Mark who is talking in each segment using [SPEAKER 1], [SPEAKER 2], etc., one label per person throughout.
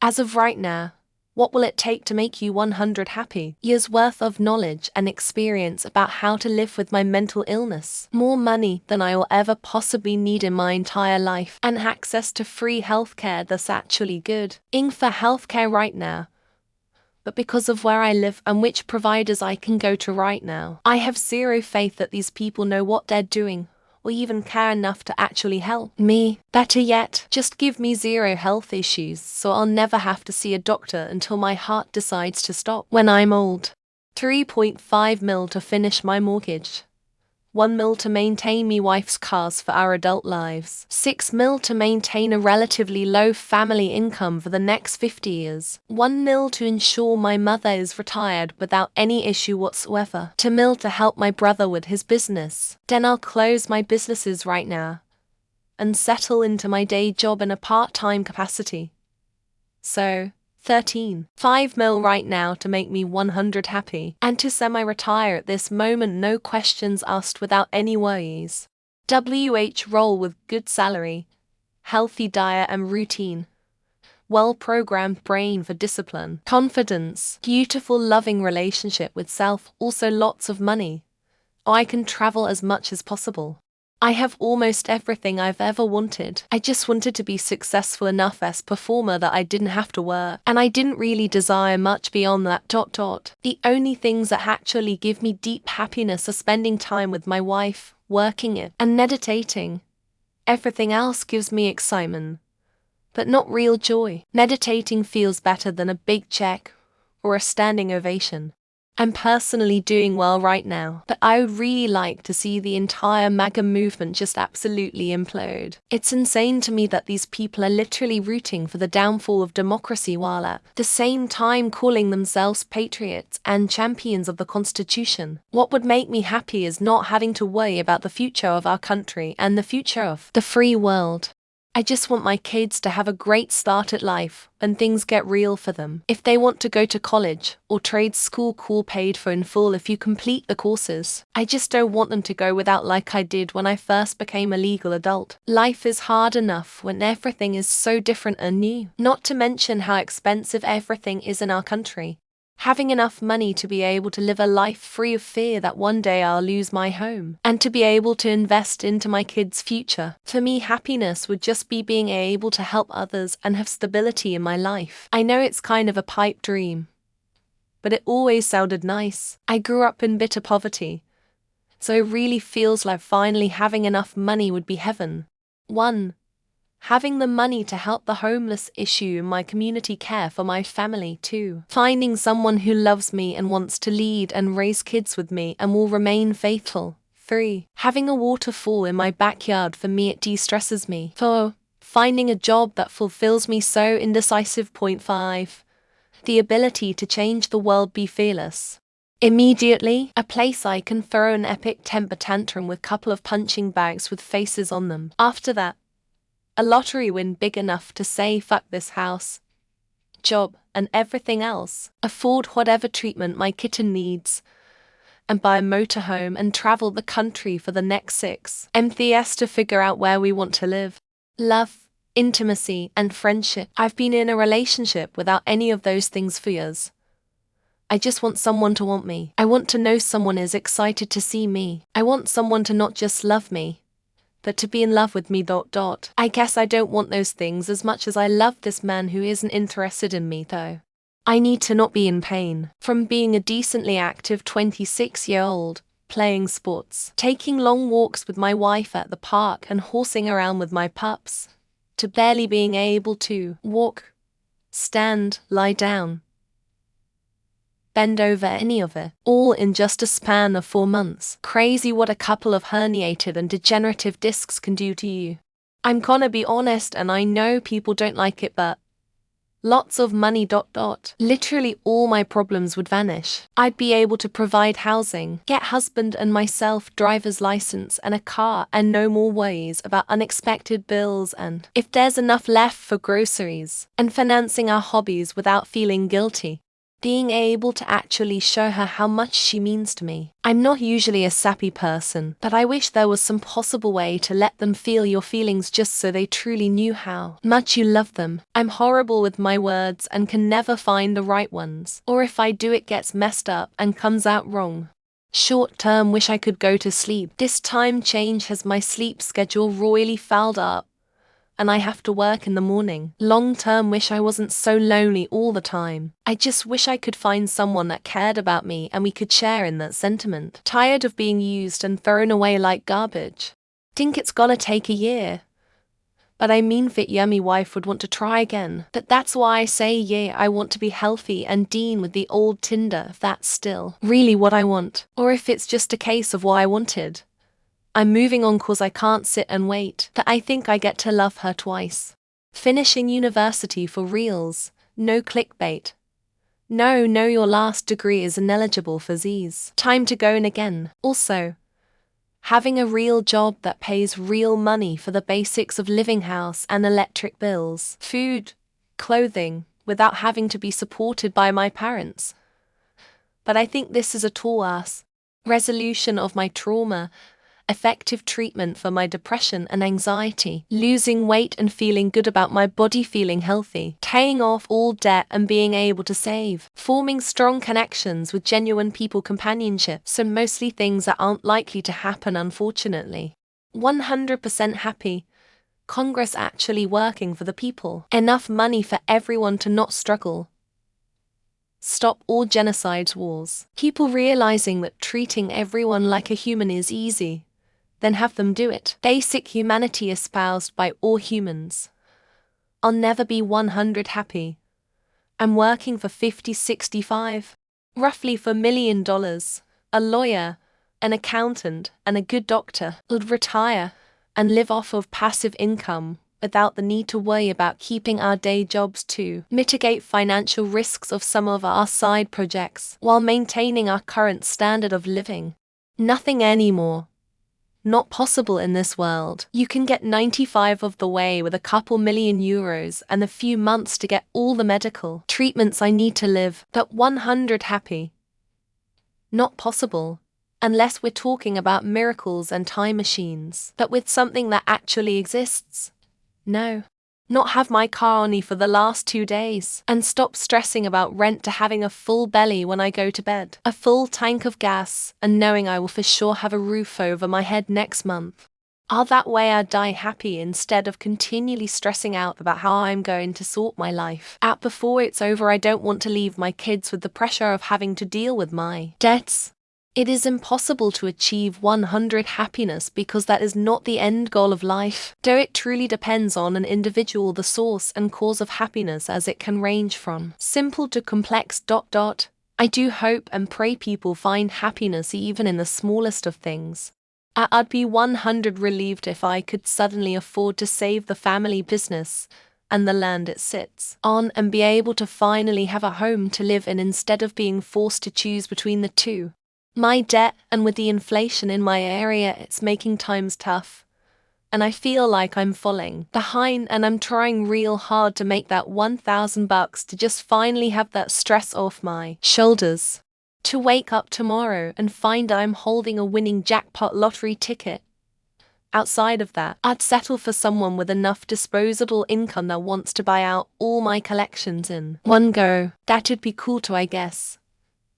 [SPEAKER 1] As of right now, what will it take to make you 100 happy? Years worth of knowledge and experience about how to live with my mental illness. More money than I will ever possibly need in my entire life. And access to free healthcare that's actually good. Ing for healthcare right now. But because of where I live and which providers I can go to right now, I have zero faith that these people know what they're doing, or even care enough to actually help me. Better yet, just give me zero health issues so I'll never have to see a doctor until my heart decides to stop when I'm old. 3.5 mil to finish my mortgage. 1 mil to maintain me wife's cars for our adult lives. 6 mil to maintain a relatively low family income for the next 50 years. 1 mil to ensure my mother is retired without any issue whatsoever. 2 mil to help my brother with his business. Then I'll close my businesses right now and settle into my day job in a part-time capacity. So, 13.5 mil right now to make me 100 happy, and to semi-retire at this moment, no questions asked, without any worries. Roll with good salary, healthy diet and routine, well-programmed brain for discipline, confidence, beautiful loving relationship with self, also lots of money. I can travel as much as possible. I have almost everything I've ever wanted. I just wanted to be successful enough as performer that I didn't have to work, and I didn't really desire much beyond that. The only things that actually give me deep happiness are spending time with my wife, working it, and meditating. Everything else gives me excitement, but not real joy. Meditating feels better than a big check or a standing ovation. I'm personally doing well right now, but I would really like to see the entire MAGA movement just absolutely implode. It's insane to me that these people are literally rooting for the downfall of democracy while at the same time calling themselves patriots and champions of the Constitution. What would make me happy is not having to worry about the future of our country and the future of the free world. I just want my kids to have a great start at life and things get real for them. If they want to go to college or trade school, cool, paid for in full if you complete the courses. I just don't want them to go without like I did when I first became a legal adult. Life is hard enough when everything is so different and new. Not to mention how expensive everything is in our country. Having enough money to be able to live a life free of fear that one day I'll lose my home, and to be able to invest into my kids' future. For me, happiness would just be being able to help others and have stability in my life. I know it's kind of a pipe dream, but it always sounded nice. I grew up in bitter poverty, so it really feels like finally having enough money would be heaven. 1. Having the money to help the homeless issue in my community, care for my family. 2. Finding someone who loves me and wants to lead and raise kids with me and will remain faithful. 3. Having a waterfall in my backyard. For me, it de-stresses me. 4. Finding a job that fulfills me, so indecisive. 5. The ability to change the world, be fearless. Immediately, a place I can throw an epic temper tantrum with couple of punching bags with faces on them. After that, a lottery win big enough to say fuck this house, job, and everything else. Afford whatever treatment my kitten needs, and buy a motorhome and travel the country for the next 6 months to figure out where we want to live. Love, intimacy, and friendship. I've been in a relationship without any of those things for years. I just want someone to want me. I want to know someone is excited to see me. I want someone to not just love me, but to be in love with me. I guess I don't want those things as much as I love this man who isn't interested in me though. I need to not be in pain. From being a decently active 26-year-old, playing sports, taking long walks with my wife at the park and horsing around with my pups, to barely being able to walk, stand, lie down, bend over, any of it, all in just a span of 4 months. Crazy what a couple of herniated and degenerative discs can do to you. I'm gonna be honest, and I know people don't like it, but lots of money. Literally all my problems would vanish. I'd be able to provide housing, get husband and myself driver's license and a car, and no more worries about unexpected bills, and if there's enough left for groceries and financing our hobbies without feeling guilty. being able to actually show her how much she means to me. I'm not usually a sappy person, but I wish there was some possible way to let them feel your feelings just so they truly knew how much you love them. I'm horrible with my words and can never find the right ones, or if I do it gets messed up and comes out wrong. Short term, wish I could go to sleep. This time change has my sleep schedule royally fouled up, and I have to work in the morning. Long term, wish I wasn't so lonely all the time. I just wish I could find someone that cared about me and we could share in that sentiment. Tired of being used and thrown away like garbage. Think it's gonna take a year. But I mean, fit yummy wife would want to try again. But that's why I say, yeah, I want to be healthy and deal with the old Tinder if that's still really what I want. Or if it's just a case of what I wanted. I'm moving on cause I can't sit and wait, that I think I get to love her twice. Finishing university for reals, no clickbait. No, your last degree is ineligible for Z's. Time to go in again. Also, having a real job that pays real money for the basics of living, house and electric bills, food, clothing, without having to be supported by my parents. But I think this is a tall ask. Resolution of my trauma, effective treatment for my depression and anxiety, losing weight and feeling good about my body, feeling healthy, paying off all debt and being able to save, forming strong connections with genuine people, companionship, so mostly things that aren't likely to happen unfortunately. 100% happy. Congress actually working for the people. Enough money for everyone to not struggle. Stop all genocides, wars. People realizing that treating everyone like a human is easy, then have them do it. Basic humanity espoused by all humans. I'll never be 100 happy. I'm working for 50, 65, roughly for $1 million, a lawyer, an accountant, and a good doctor. I'd retire and live off of passive income without the need to worry about keeping our day jobs to mitigate financial risks of some of our side projects while maintaining our current standard of living. Nothing anymore. Not possible in this world. You can get 95 of the way with a couple million euros and a few months to get all the medical treatments I need to live, but 100 happy. Not possible. Unless we're talking about miracles and time machines, but with something that actually exists. No. Not have my car only for the last 2 days, and stop stressing about rent to having a full belly when I go to bed, a full tank of gas, and knowing I will for sure have a roof over my head next month. That way I'd die happy instead of continually stressing out about how I'm going to sort my life out before it's over. I don't want to leave my kids with the pressure of having to deal with my debts. It is impossible to achieve 100 happiness because that is not the end goal of life, though it truly depends on an individual the source and cause of happiness, as it can range from simple to complex. I do hope and pray people find happiness even in the smallest of things. I'd be 100 relieved if I could suddenly afford to save the family business and the land it sits on and be able to finally have a home to live in instead of being forced to choose between the two. My debt, and with the inflation in my area, it's making times tough. And I feel like I'm falling behind, and I'm trying real hard to make that $1,000 to just finally have that stress off my shoulders. To wake up tomorrow and find I'm holding a winning jackpot lottery ticket. Outside of that, I'd settle for someone with enough disposable income that wants to buy out all my collections in one go. That'd be cool too, I guess.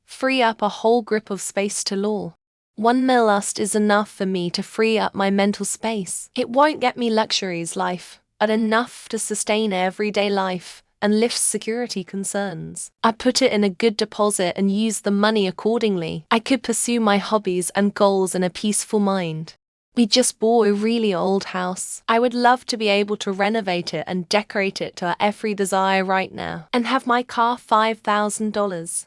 [SPEAKER 1] Free up a whole grip of space to law. 1 million is enough for me to free up my mental space. It won't get me luxuries life, but enough to sustain everyday life and lift security concerns. I put it in a good deposit and use the money accordingly. I could pursue my hobbies and goals in a peaceful mind. We just bought a really old house. I would love to be able to renovate it and decorate it to our every desire right now. And have my car $5,000.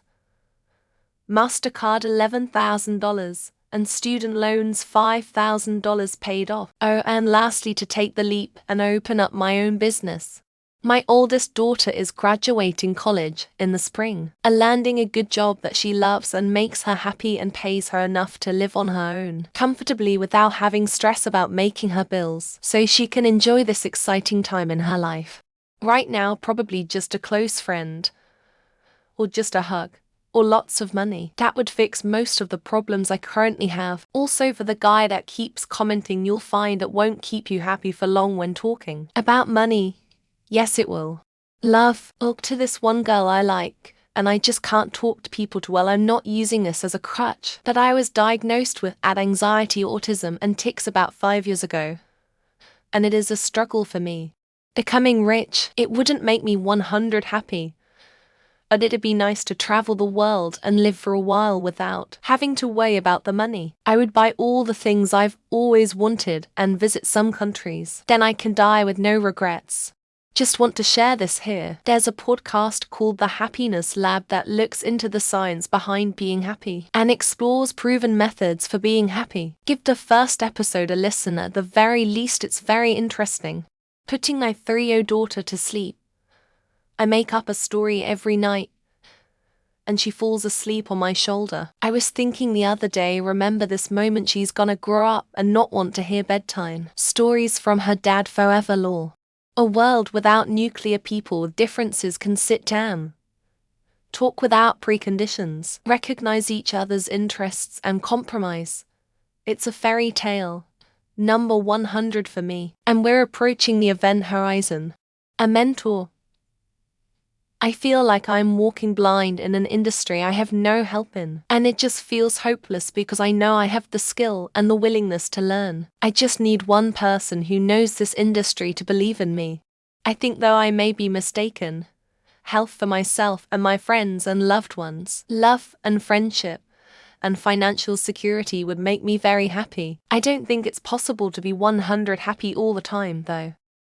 [SPEAKER 1] MasterCard $11,000, and student loans $5,000 paid off. Oh, and lastly, to take the leap and open up my own business. My oldest daughter is graduating college in the spring, landing a good job that she loves and makes her happy and pays her enough to live on her own comfortably without having stress about making her bills, so she can enjoy this exciting time in her life. Right now, probably just a close friend. or just a hug, or lots of money. That would fix most of the problems I currently have. Also, for the guy that keeps commenting, you'll find it won't keep you happy for long when talking about money. Yes, it will. Love. Look, to this one girl I like, and I just can't talk to people too well. I'm not using this as a crutch. But I was diagnosed with anxiety, autism, and tics about 5 years ago. And it is a struggle for me. Becoming rich, it wouldn't make me 100 happy. But it'd be nice to travel the world and live for a while without having to worry about the money. I would buy all the things I've always wanted and visit some countries. Then I can die with no regrets. Just want to share this here. There's a podcast called The Happiness Lab that looks into the science behind being happy and explores proven methods for being happy. Give the first episode a listen. At the very least, it's very interesting. Putting my 3-year-old daughter to sleep. I make up a story every night, and she falls asleep on my shoulder. I was thinking the other day, remember this moment, she's gonna grow up and not want to hear bedtime stories from her dad forever. Lol. A world without nuclear people with differences can sit down, talk without preconditions, recognize each other's interests and compromise. It's a fairy tale. Number 100 for me. And we're approaching the event horizon. A mentor. I feel like I'm walking blind in an industry I have no help in. And it just feels hopeless because I know I have the skill and the willingness to learn. I just need one person who knows this industry to believe in me. I think, though I may be mistaken, health for myself and my friends and loved ones, love and friendship, and financial security would make me very happy. I don't think it's possible to be 100 happy all the time, though.